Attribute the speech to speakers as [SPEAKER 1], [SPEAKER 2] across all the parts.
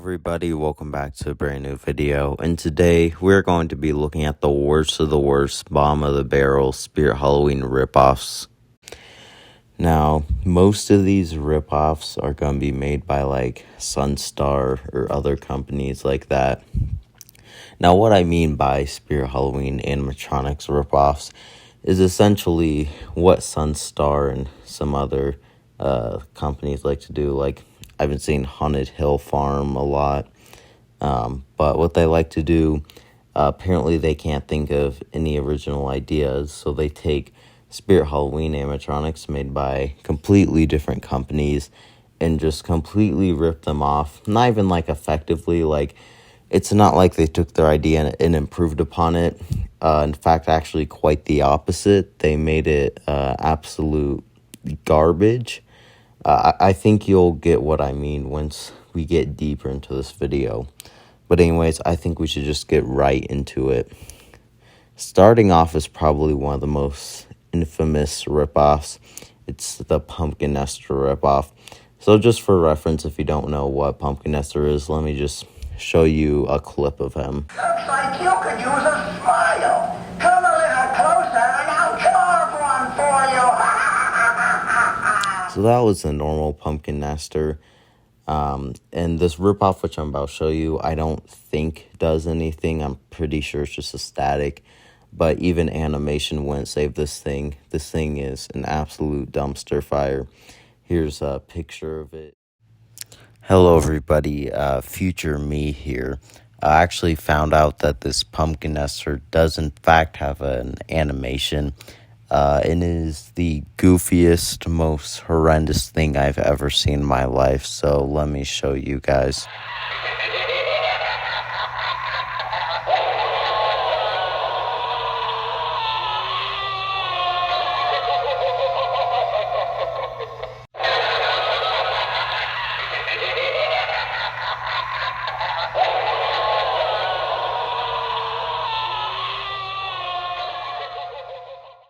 [SPEAKER 1] everybody, welcome back to a brand new video, and today we're going to be looking at the worst of the worst bottom of the barrel Spirit Halloween ripoffs. Now, most of these ripoffs are going to be made by like Sunstar or other companies like that. Now, what I mean by Spirit Halloween animatronics ripoffs is essentially what Sunstar and some other companies like to do. Like, I've been seeing Haunted Hill Farm a lot, but what they like to do, apparently they can't think of any original ideas, so they take Spirit Halloween animatronics made by completely different companies and just completely rip them off. Not even like effectively, like it's not like they took their idea and improved upon it. In fact, actually quite the opposite. They made it absolute garbage. I think you'll get what I mean once we get deeper into this video. But anyways, I think we should just get right into it. Starting off is probably one of the most infamous ripoffs. It's the Pumpkin Nester ripoff. So just for reference, if you don't know what Pumpkin Nester is, let me just show you a clip of him.
[SPEAKER 2] Looks like you could use a smile. Come a little closer and I'll carve one for you.
[SPEAKER 1] So that was a normal Pumpkin Nester. And this ripoff, which I'm about to show you, I don't think does anything. I'm pretty sure it's just a static. But even animation wouldn't save this thing. This thing is an absolute dumpster fire. Here's a picture of it. Hello, everybody. Future me here. I actually found out that this Pumpkin Nester does, in fact, have an animation. It is the goofiest, most horrendous thing I've ever seen in my life. So let me show you guys.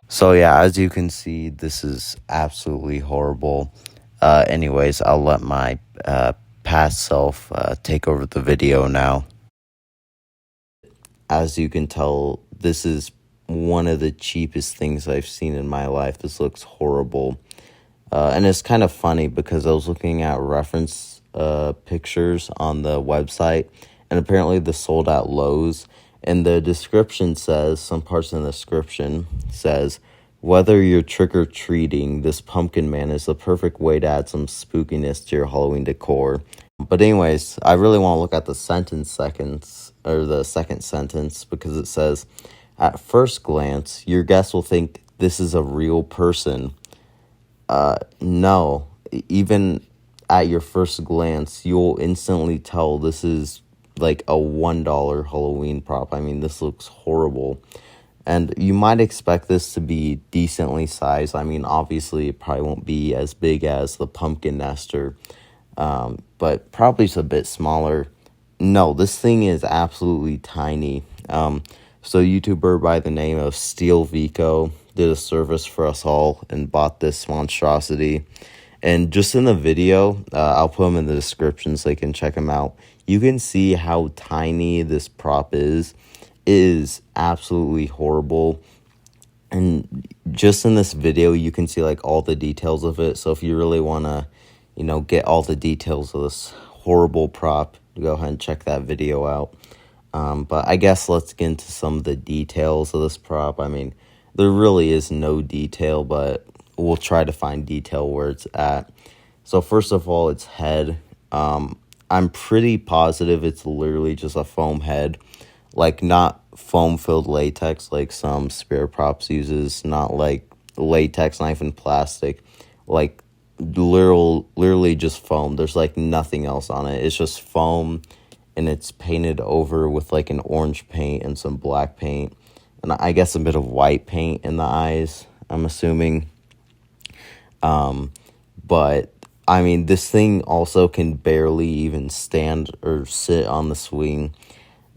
[SPEAKER 1] So yeah, as you can see, this is absolutely horrible. Anyways, I'll let my past self take over the video now. As you can tell, this is one of the cheapest things I've seen in my life. This looks horrible. And it's kind of funny because I was looking at reference pictures on the website, and apparently this sold at Lowe's. And the description says, some parts in the description says, whether you're trick-or-treating, this pumpkin man is the perfect way to add some spookiness to your Halloween decor. But anyways, I really want to look at the second sentence, because it says, at first glance, your guest will think this is a real person. No, even at your first glance, you'll instantly tell this is like a $1 Halloween prop. I mean, this looks horrible. And you might expect this to be decently sized. I mean, obviously, it probably won't be as big as the Pumpkin Nester, but probably it's a bit smaller. No, this thing is absolutely tiny. So a YouTuber by the name of Steel Vico did a service for us all and bought this monstrosity. And just in the video, I'll put them in the description so you can check them out. You can see how tiny this prop is. It is absolutely horrible. And just in this video, you can see like all the details of it. So if you really want to, get all the details of this horrible prop, go ahead and check that video out. But I guess let's get into some of the details of this prop. I mean, there really is no detail, but we'll try to find detail where it's at. So first of all, its head. I'm pretty positive it's literally just a foam head. Like, not foam-filled latex like some Spirit props uses. Not like latex, not even plastic. Like, literally just foam. There's like nothing else on it. It's just foam, and it's painted over with like an orange paint and some black paint. And I guess a bit of white paint in the eyes, I'm assuming. But I mean, this thing also can barely even stand or sit on the swing.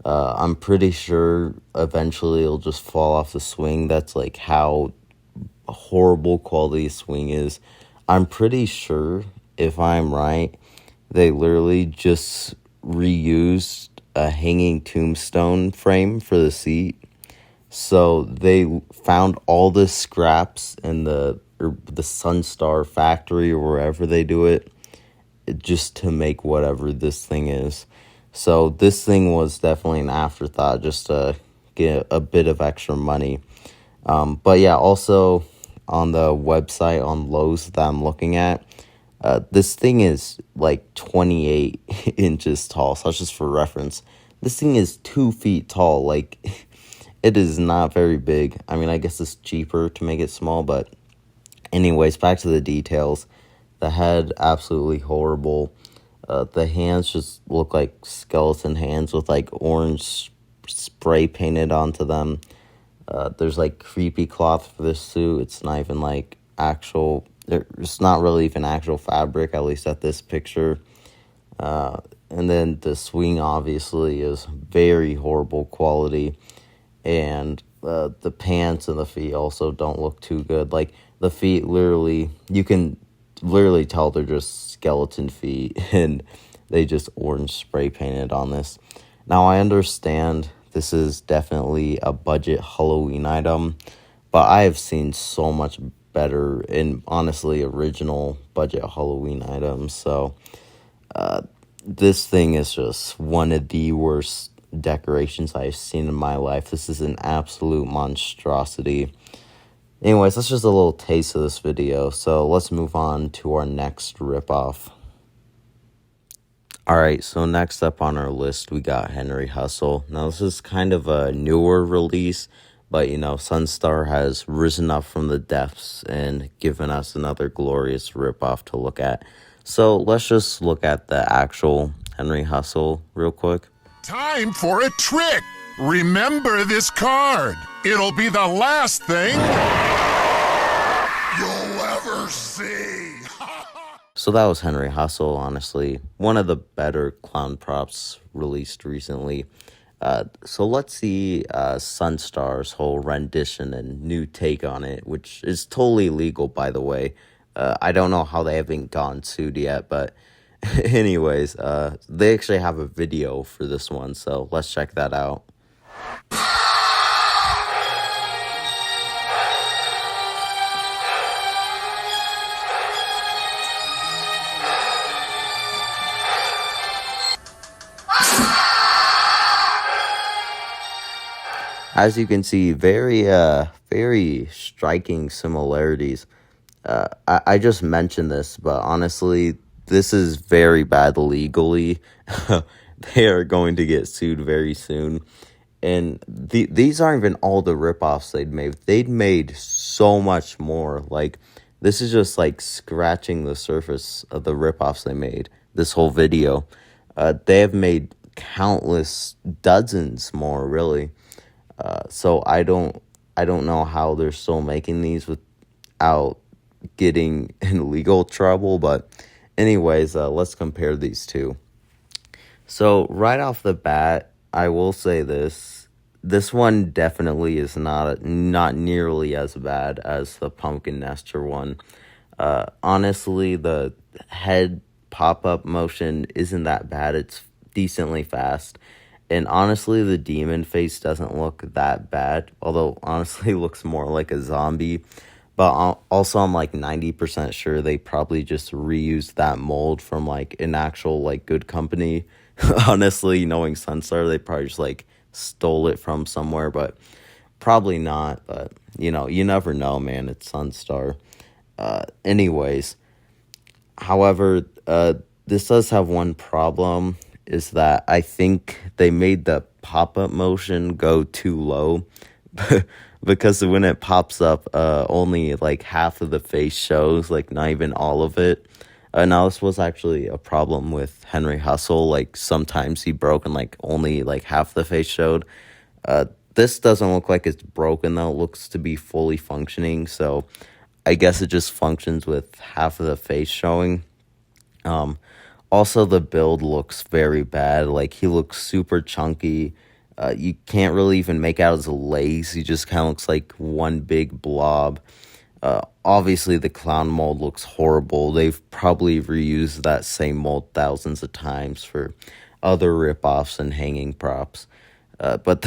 [SPEAKER 1] I'm pretty sure eventually it'll just fall off the swing. That's like how horrible quality swing is. I'm pretty sure, if I'm right, they literally just reused a hanging tombstone frame for the seat. So they found all the scraps in the Sunstar factory or wherever they do it, just to make whatever this thing is. So this thing was definitely an afterthought, just to get a bit of extra money. But yeah, also on the website on Lowe's that I'm looking at, this thing is like 28 inches tall. So that's just for reference. This thing is 2 feet tall. Like, it is not very big. I mean, I guess it's cheaper to make it small, but anyways, back to the details. The head, absolutely horrible. The hands just look like skeleton hands with like orange spray painted onto them. There's like creepy cloth for this suit. It's not even like actual, it's not really even actual fabric, at least at this picture. And then the swing obviously is very horrible quality. And the pants and the feet also don't look too good. Like, the feet, literally, you can literally tell they're just skeleton feet, and they just orange spray painted on this. Now, I understand this is definitely a budget Halloween item, but I have seen so much better and honestly original budget Halloween items. So this thing is just one of the worst decorations I've seen in my life. This is an absolute monstrosity. Anyways, that's just a little taste of this video, so let's move on to our next ripoff. Alright, so next up on our list, we got Henry Hustle. Now, this is kind of a newer release, but, you know, Sunstar has risen up from the depths and given us another glorious ripoff to look at. So let's just look at the actual Henry Hustle real quick.
[SPEAKER 3] Time for a trick! Remember this card. It'll be the last thing you'll ever see.
[SPEAKER 1] So that was Henry Hustle, honestly. One of the better clown props released recently. So let's see Sunstar's whole rendition and new take on it, which is totally legal, by the way. I don't know how they haven't gotten sued yet, but anyways, they actually have a video for this one, so let's check that out. As you can see, very striking similarities. I just mentioned this, but honestly, this is very bad legally. They are going to get sued very soon. And these aren't even all the ripoffs they'd made. They'd made so much more. Like, this is just like scratching the surface of the ripoffs they made. This whole video. They have made countless dozens more, really. So I don't know how they're still making these without getting in legal trouble. But anyways, let's compare these two. So right off the bat, I will say this one definitely is not nearly as bad as the pumpkin nester one. Honestly, the head pop-up motion isn't that bad. It's decently fast. And honestly, the demon face doesn't look that bad, although honestly looks more like a zombie. But also, I'm like 90% sure they probably just reused that mold from like an actual like good company. Honestly, knowing Sunstar, they probably just like stole it from somewhere, but probably not. But you know, you never know, man. It's Sunstar. Anyways, however, this does have one problem. Is that I think they made the pop-up motion go too low because when it pops up, only like half of the face shows, like not even all of it. Now this was actually a problem with Henry Hustle. Like sometimes he broke and like only like half the face showed. This doesn't look like it's broken though. It looks to be fully functioning. So I guess it just functions with half of the face showing. Also, the build looks very bad. Like, he looks super chunky. You can't really even make out his legs. He just kind of looks like one big blob. Obviously, the clown mold looks horrible. They've probably reused that same mold thousands of times for other ripoffs and hanging props. But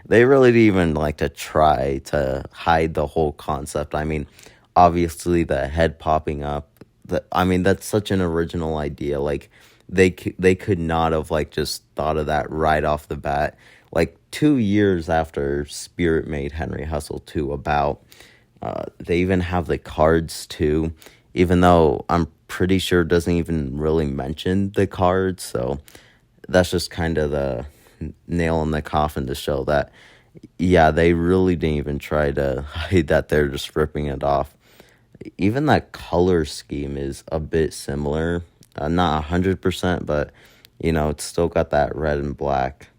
[SPEAKER 1] they really didn't even like to try to hide the whole concept. I mean, obviously the head popping up. I mean, that's such an original idea. Like they could not have like just thought of that right off the bat. Like 2 years after Spirit made Henry Hustle 2 about, they even have the cards too, even though I'm pretty sure it doesn't even really mention the cards. So that's just kind of the nail in the coffin to show that, yeah, they really didn't even try to hide that they're just ripping it off. Even that color scheme is a bit similar. Not 100%, but, it's still got that red and black.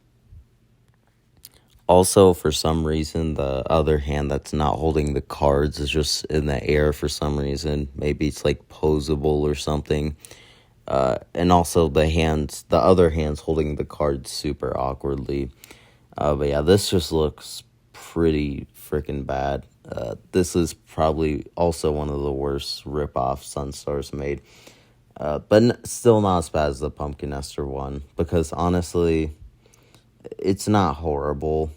[SPEAKER 1] Also, for some reason, the other hand that's not holding the cards is just in the air for some reason. Maybe it's like posable or something. And also the other hand's holding the cards super awkwardly. But yeah, this just looks pretty freaking bad. This is probably also one of the worst rip-off Sunstars made. But still not as bad as the Pumpkin Nester one. Because honestly, it's not horrible.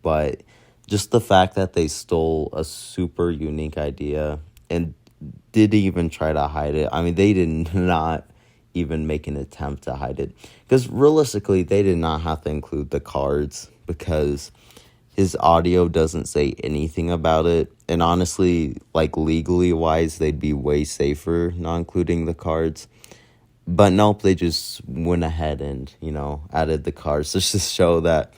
[SPEAKER 1] But just the fact that they stole a super unique idea and didn't even try to hide it. I mean, they did not even make an attempt to hide it. Because realistically, they did not have to include the cards because his audio doesn't say anything about it. And honestly, like legally wise, they'd be way safer not including the cards. But nope, they just went ahead and, added the cards just to show that,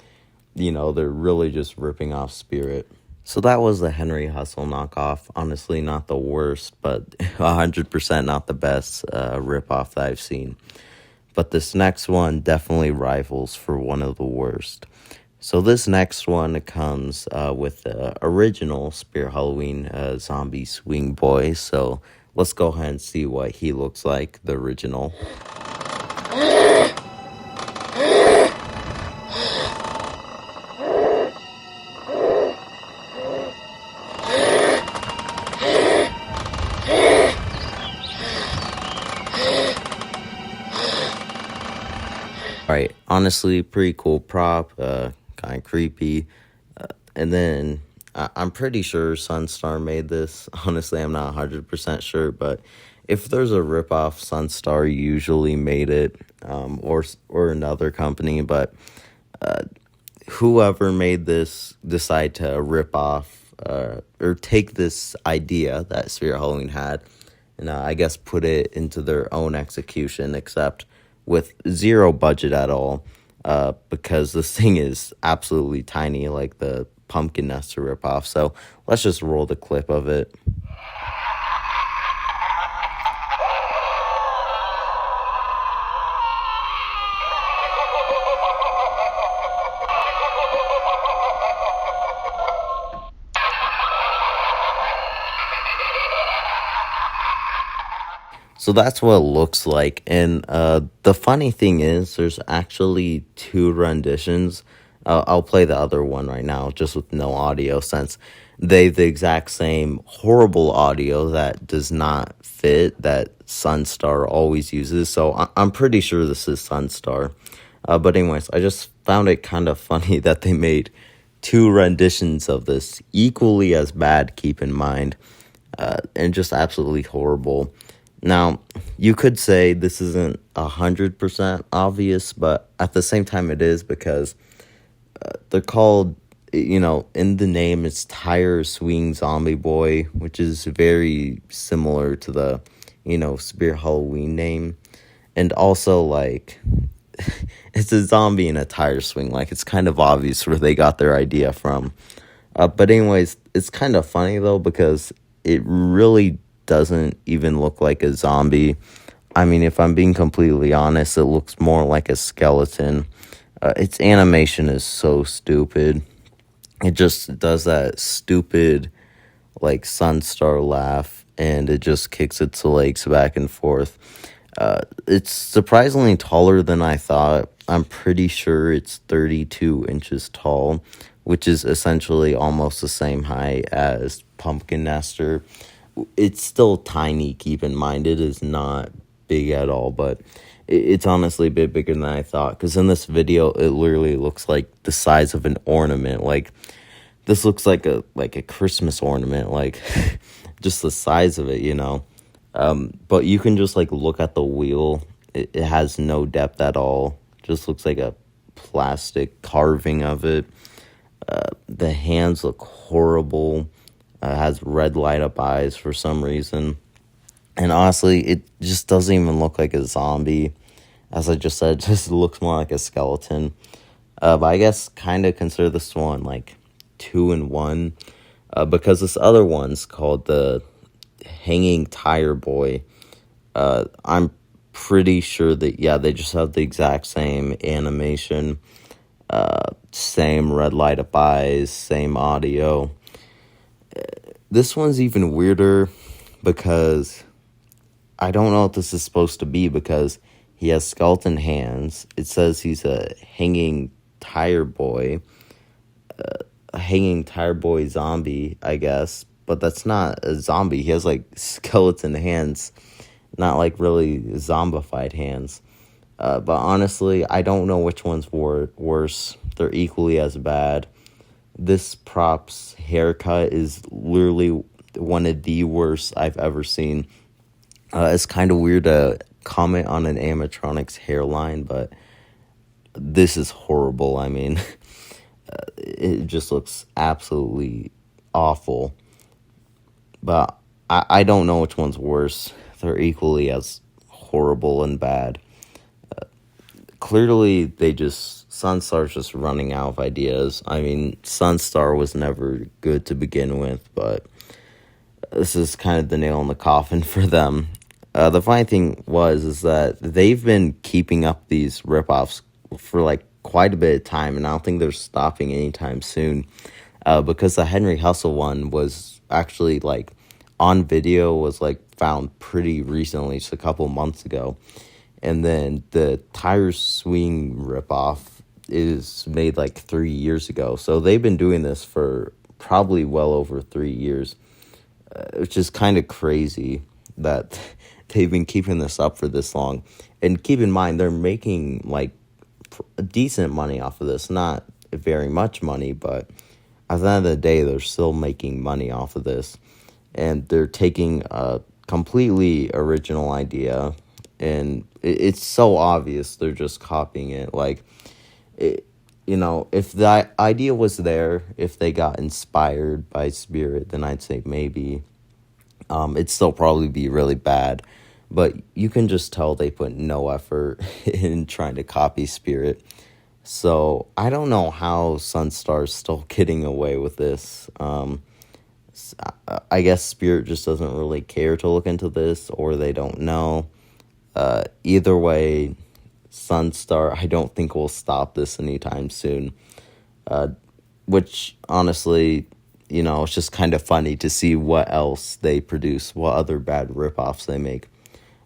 [SPEAKER 1] they're really just ripping off Spirit. So that was the Henry Hustle knockoff. Honestly, not the worst, but 100% not the best ripoff that I've seen. But this next one definitely rivals for one of the worst. So this next one comes with the original Spirit Halloween zombie swing boy. So let's go ahead and see what he looks like, the original. Alright, honestly, pretty cool prop, kind of creepy, and then I'm pretty sure Sunstar made this. Honestly, I'm not 100% sure, but if there's a ripoff, Sunstar usually made it, or another company, but whoever made this decide to rip off, or take this idea that Spirit Halloween had, and I guess put it into their own execution, except with zero budget at all, because this thing is absolutely tiny, like the Pumpkin Nester ripoff. So let's just roll the clip of it. So that's what it looks like. And the funny thing is, there's actually 2 renditions. I'll play the other one right now, just with no audio, since they the exact same horrible audio that does not fit that Sunstar always uses. So I'm pretty sure this is Sunstar. But anyways, I just found it kind of funny that they made 2 renditions of this, equally as bad, keep in mind, and just absolutely horrible. Now, you could say this isn't 100% obvious, but at the same time it is, because they're called, in the name, it's Tire Swing Zombie Boy, which is very similar to the, Spirit Halloween name. And also, like, it's a zombie in a tire swing. Like, it's kind of obvious where they got their idea from. But anyways, it's kind of funny, though, because it really doesn't even look like a zombie. I mean, if I'm being completely honest, it looks more like a skeleton. Its animation is so stupid. It just does that stupid, like, Sunstar laugh, and it just kicks its legs back and forth. It's surprisingly taller than I thought. I'm pretty sure it's 32 inches tall, which is essentially almost the same height as Pumpkin Nester. It's still tiny, keep in mind. It is not big at all, but It's honestly a bit bigger than I thought, because in this video it literally looks like the size of an ornament. Like, this looks like a Christmas ornament, like just the size of it, you know. But you can just like look at the wheel. It has no depth at all. Just looks like a plastic carving of it. The hands look horrible. Has red light up eyes for some reason. And honestly, it just doesn't even look like a zombie. As I just said, it just looks more like a skeleton. But I guess kind of consider this one like 2-in-1. Because this other one's called the Hanging Tire Boy. I'm pretty sure that, yeah, they just have the exact same animation. Same red light up eyes, same audio. This one's even weirder because I don't know what this is supposed to be, because he has skeleton hands. It says he's a hanging tire boy. A hanging tire boy zombie, I guess. But that's not a zombie. He has like skeleton hands, not like really zombified hands. But honestly, I don't know which one's worse. They're equally as bad. This prop's haircut is literally one of the worst I've ever seen. It's kind of weird to comment on an animatronic's hairline, but this is horrible. I mean, it just looks absolutely awful. But I don't know which one's worse. They're equally as horrible and bad. Clearly, Sunstar's just running out of ideas. I mean, Sunstar was never good to begin with, but this is kind of the nail in the coffin for them. The funny thing is that they've been keeping up these ripoffs for like quite a bit of time, and I don't think they're stopping anytime soon. Because the Henry Hustle one was actually like on video, was like found pretty recently, just a couple months ago. And then the tire swing ripoff is made like 3 years ago. So they've been doing this for probably well over 3 years, which is kind of crazy that they've been keeping this up for this long. And keep in mind, they're making like decent money off of this. Not very much money, but at the end of the day, they're still making money off of this. And they're taking a completely original idea, and it's so obvious they're just copying it. Like, you know, if the idea was there, if they got inspired by Spirit, then I'd say maybe. It'd still probably be really bad, but you can just tell they put no effort in trying to copy Spirit. So I don't know how Sunstar's still getting away with this. I guess Spirit just doesn't really care to look into this, or they don't know. Either way, Sunstar, I don't think will stop this anytime soon. Which, honestly, you know, it's just kind of funny to see what else they produce, what other bad ripoffs they make.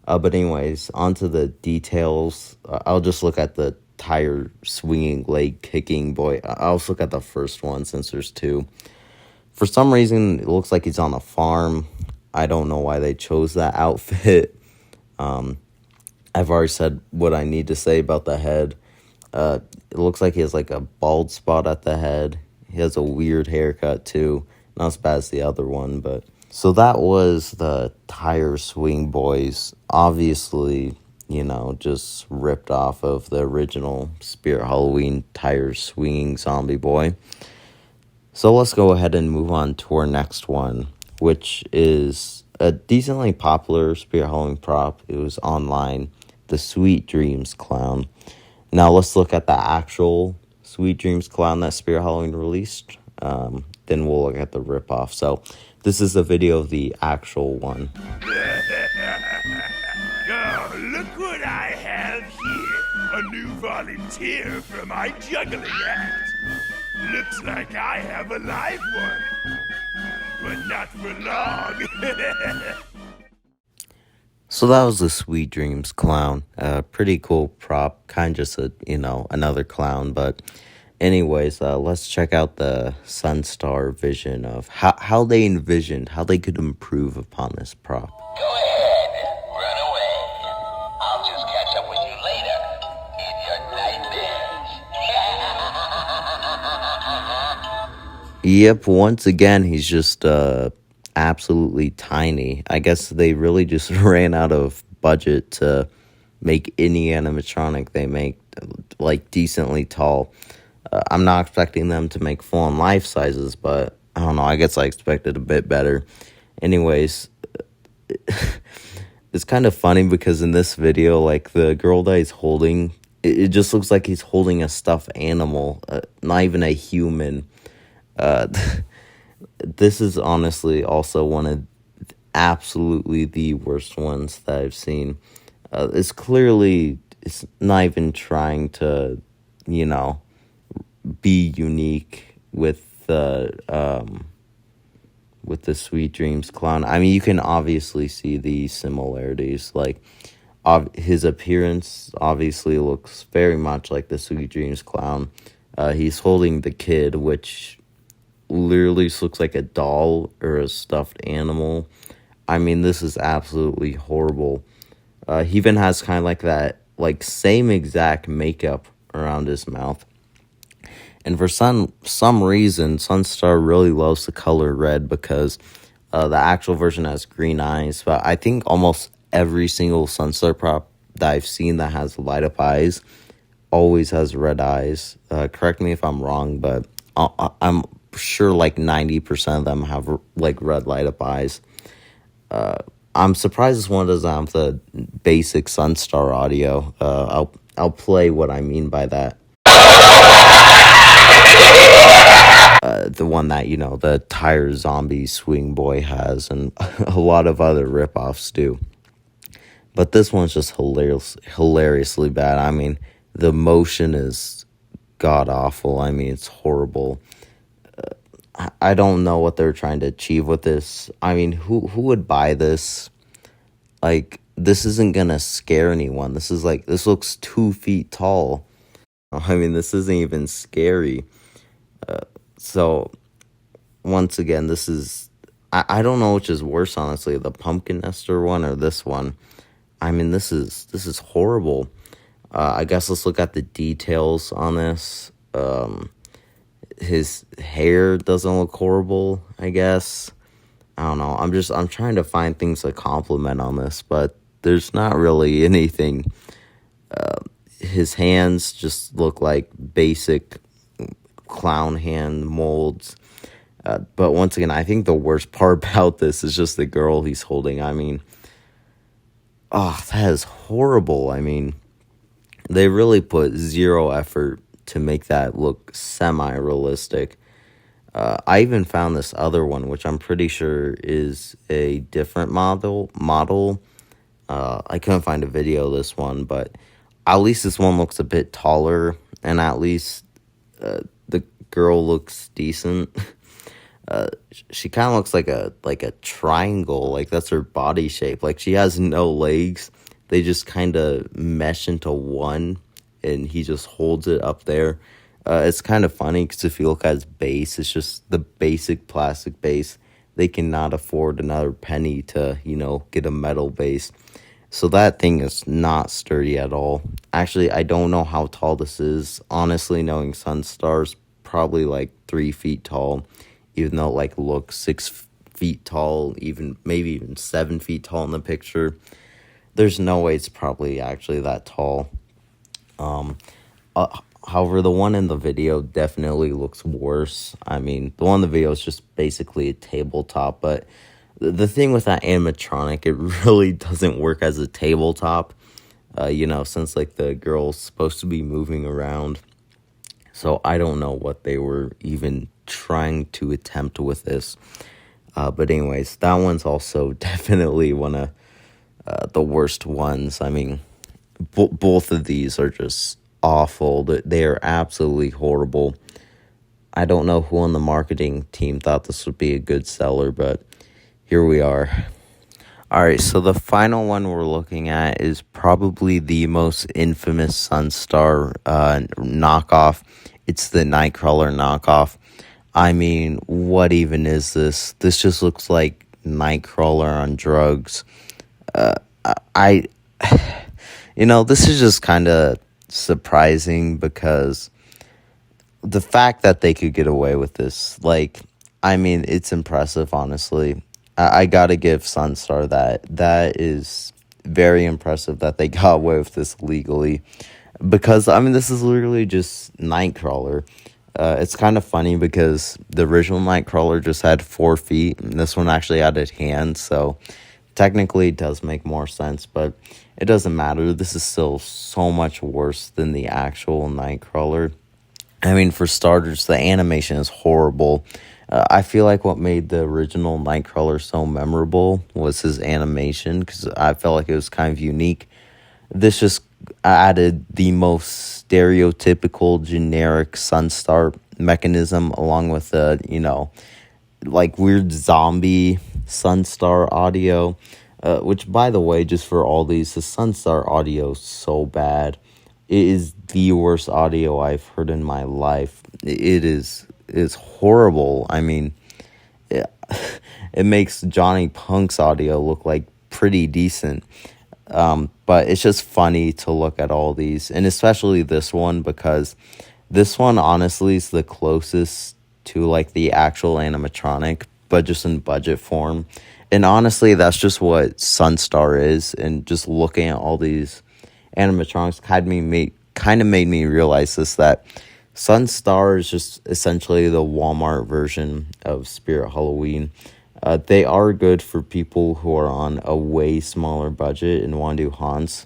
[SPEAKER 1] But anyways, on to the details. I'll just look at the tire swinging, leg kicking boy. I'll just look at the first one since there's two. For some reason, it looks like he's on a farm. I don't know why they chose that outfit. I've already said what I need to say about the head. It looks like he has like a bald spot at the head. He has a weird haircut too. Not as bad as the other one, but... So that was the Tire Swing Boys. Obviously, you know, just ripped off of the original Spirit Halloween Tire Swinging Zombie Boy. So let's go ahead and move on to our next one, which is a decently popular Spirit Halloween prop. It was online, the Sweet Dreams Clown. Now let's look at the actual Sweet Dreams Clown that Spirit Halloween released. Then we'll look at the ripoff. So this is a video of the actual one.
[SPEAKER 4] Oh, look what I have here. A new volunteer for my juggling act. Looks like I have a live one. But not for long.
[SPEAKER 1] So that was the Sweet Dreams Clown. Pretty cool prop. Kind of just a, you know, another clown. But anyways, let's check out the Sunstar vision of how they envisioned, how they could improve upon this prop.
[SPEAKER 2] Go ahead, run away. I'll just catch up with you
[SPEAKER 1] Yep, once again, he's just absolutely tiny. I guess they really just ran out of budget to make any animatronic they make like decently tall. I'm not expecting them to make full on life sizes, but I don't know. I guess I expected a bit better. Anyways, it's kind of funny because in this video, like the girl that he's holding, it just looks like he's holding a stuffed animal, not even a human. Uh, this is honestly also one of absolutely the worst ones that I've seen. It's not even trying to, you know, be unique with the Sweet Dreams clown. I mean, you can obviously see the similarities. Like, his appearance obviously looks very much like the Sweet Dreams clown. He's holding the kid, which literally looks like a doll or a stuffed animal. I mean, this is absolutely horrible. He even has kind of like that, like same exact makeup around his mouth. And for some reason, Sunstar really loves the color red because the actual version has green eyes. But I think almost every single Sunstar prop that I've seen that has light up eyes always has red eyes. Correct me if I'm wrong, but I'm sure like 90% of them have like red light up eyes. I'm surprised this one doesn't have the basic Sunstar audio. I'll play what I mean by that. The one that, you know, the Tire Zombie Swing Boy has, and a lot of other ripoffs do. But this one's just hilariously bad. I mean, the motion is god awful. I mean, it's horrible. I don't know what they're trying to achieve with this. I mean, who would buy this? Like, this isn't gonna scare anyone. This looks 2 feet tall. I mean, this isn't even scary. So, once again, this is... I don't know which is worse, honestly, the pumpkin nester one or this one. I mean, this is horrible. I guess let's look at the details on this. His hair doesn't look horrible, I guess. I don't know. I'm trying to find things to compliment on this, but there's not really anything. His hands just look like basic clown hand molds. But once again, I think the worst part about this is just the girl he's holding. I mean, oh, that is horrible. I mean, they really put zero effort to make that look semi-realistic. I even found this other one, which I'm pretty sure is a different model. I couldn't find a video of this one, but at least this one looks a bit taller, and at least the girl looks decent. She kind of looks like a triangle, like that's her body shape. Like she has no legs; they just kind of mesh into one, and he just holds it up there. It's kind of funny because if you look at his base, it's just the basic plastic base. They cannot afford another penny to, you know, get a metal base. So that thing is not sturdy at all. Actually, I don't know how tall this is. Honestly, knowing Sunstar's probably like 3 feet tall, even though it like looks 6 feet tall, maybe even 7 feet tall in the picture. There's no way it's probably actually that tall. However, the one in the video definitely looks worse. I mean, the one in the video is just basically a tabletop, but the thing with that animatronic, it really doesn't work as a tabletop, you know, since like the girl's supposed to be moving around. So I don't know what they were even trying to attempt with this. But anyways, that one's also definitely one of the worst ones. I mean, both of these are just awful. They are absolutely horrible. I don't know who on the marketing team thought this would be a good seller, but here we are. Alright, so the final one we're looking at is probably the most infamous Sunstar knockoff. It's the Nightcrawler knockoff. I mean, what even is this? This just looks like Nightcrawler on drugs. You know, this is just kind of surprising because the fact that they could get away with this, like, I mean, it's impressive, honestly. I gotta give Sunstar that. That is very impressive that they got away with this legally. Because, I mean, this is literally just Nightcrawler. It's kind of funny because the original Nightcrawler just had 4 feet, and this one actually added hands, so technically it does make more sense, but it doesn't matter. This is still so much worse than the actual Nightcrawler. I mean, for starters, the animation is horrible. I feel like what made the original Nightcrawler so memorable was his animation, because I felt like it was kind of unique. This just added the most stereotypical, generic Sunstar mechanism, along with the, like weird zombie Sunstar audio. Which, by the way, just for all these, the Sunstar audio is so bad. It is the worst audio I've heard in my life. It's horrible. I mean, it makes Johnny Punk's audio look like pretty decent. But it's just funny to look at all these, and especially this one, because this one honestly is the closest to like the actual animatronic, but just in budget form. And honestly, that's just what Sunstar is. And just looking at all these animatronics kind of made me realize this, that Sunstar is just essentially the Walmart version of Spirit Halloween. They are good for people who are on a way smaller budget and want to do haunts.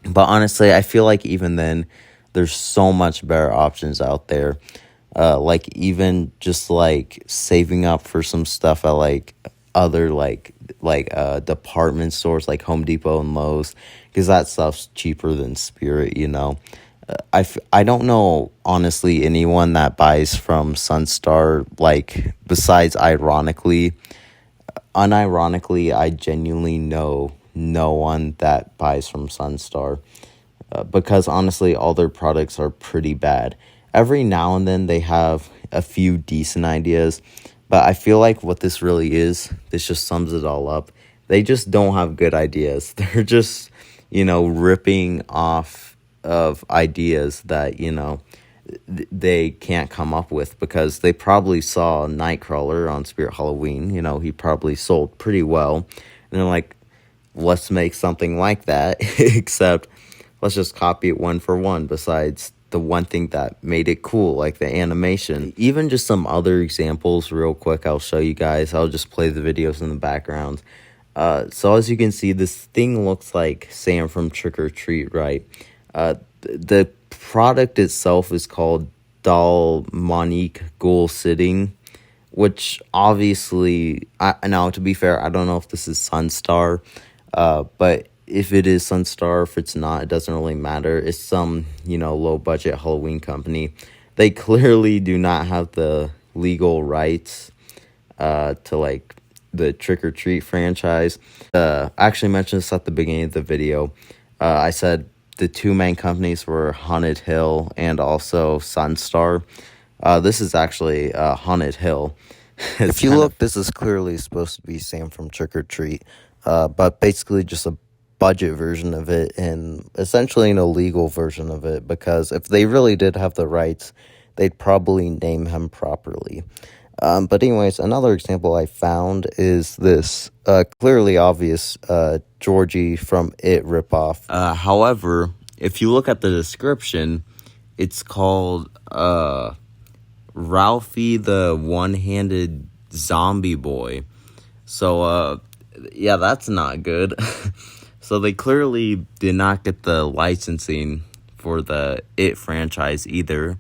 [SPEAKER 1] But honestly, I feel like even then, there's so much better options out there. Like even just like saving up for some stuff at like other department stores like Home Depot and Lowe's, because that stuff's cheaper than Spirit. I don't know, honestly, anyone that buys from Sunstar, like, besides unironically, I genuinely know no one that buys from Sunstar, because honestly, all their products are pretty bad. Every now and then they have a few decent ideas, but I feel like what this really is, this just sums it all up. They just don't have good ideas. They're just, ripping off of ideas that, they can't come up with, because they probably saw Nightcrawler on Spirit Halloween. He probably sold pretty well. And they're like, let's make something like that, except let's just copy it one for one, besides the one thing that made it cool, like the animation. Even just some other examples real quick, I'll show you guys. I'll just play the videos in the background. So as you can see, this thing looks like Sam from Trick or Treat, right? The product itself is called Doll Monique Ghoul Sitting, which obviously, now to be fair, I don't know if this is Sunstar, but if it is Sunstar, if it's not, it doesn't really matter. It's some, low budget Halloween company. They clearly do not have the legal rights to like the Trick or Treat franchise. I actually mentioned this at the beginning of the video. I said the two main companies were Haunted Hill and also Sunstar. This is actually Haunted Hill. If you look, this is clearly supposed to be Sam from Trick or Treat, but basically just a budget version of it, and essentially an illegal version of it, because if they really did have the rights, they'd probably name him properly. But anyways, another example I found is this clearly obvious Georgie from It ripoff. However, if you look at the description, it's called Ralphie the One-Handed Zombie Boy. So, yeah, that's not good. So they clearly did not get the licensing for the It franchise either.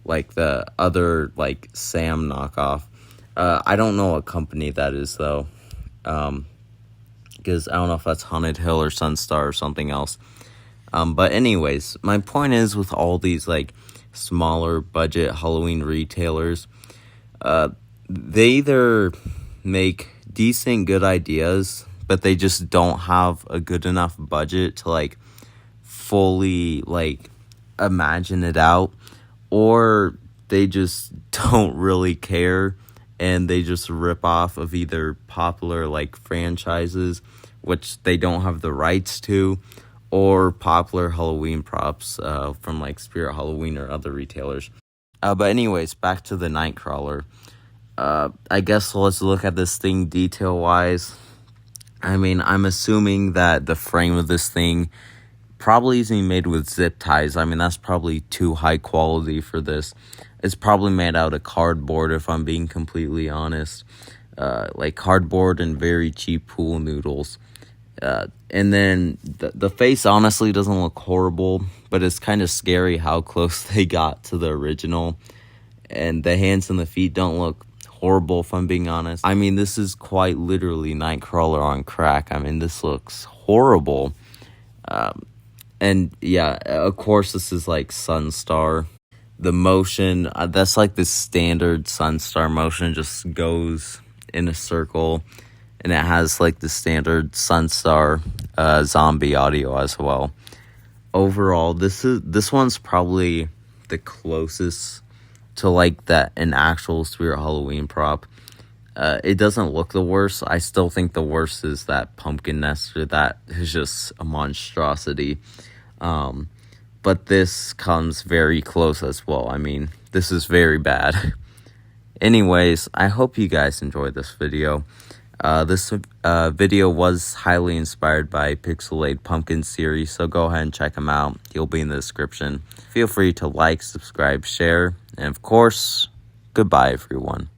[SPEAKER 1] Like the other, like, Sam knockoff. I don't know what company that is, though. Because I don't know if that's Haunted Hill or Sunstar or something else. But anyways, my point is, with all these, like, smaller budget Halloween retailers, they either make decent, good ideas, but they just don't have a good enough budget to, like, fully, like, imagine it out, or they just don't really care, and they just rip off of either popular, like, franchises, which they don't have the rights to, or popular Halloween props from like Spirit Halloween or other retailers. But anyways, back to the Nightcrawler. I guess let's look at this thing detail-wise. I mean, I'm assuming that the frame of this thing probably isn't made with zip ties. I mean, that's probably too high quality for this. It's probably made out of cardboard, if I'm being completely honest. Like cardboard and very cheap pool noodles. And then the face honestly doesn't look horrible, but it's kind of scary how close they got to the original. And the hands and the feet don't look horrible, if I'm being honest. I mean, this is quite literally Nightcrawler on crack. I mean, this looks horrible. And yeah, of course, this is like Sunstar. The motion, that's like the standard Sunstar motion, just goes in a circle. And it has like the standard Sunstar zombie audio as well. Overall, this one's probably the closest to like that an actual Spirit Halloween prop. It doesn't look the worst. I still think the worst is that pumpkin nester. That is just a monstrosity. But this comes very close as well. I mean, this is very bad. Anyways, I hope you guys enjoyed this video. This video was highly inspired by Pixelated Pumpkin series, so go ahead and check them out. He'll be in the description. Feel free to like, subscribe, share, and of course, goodbye everyone.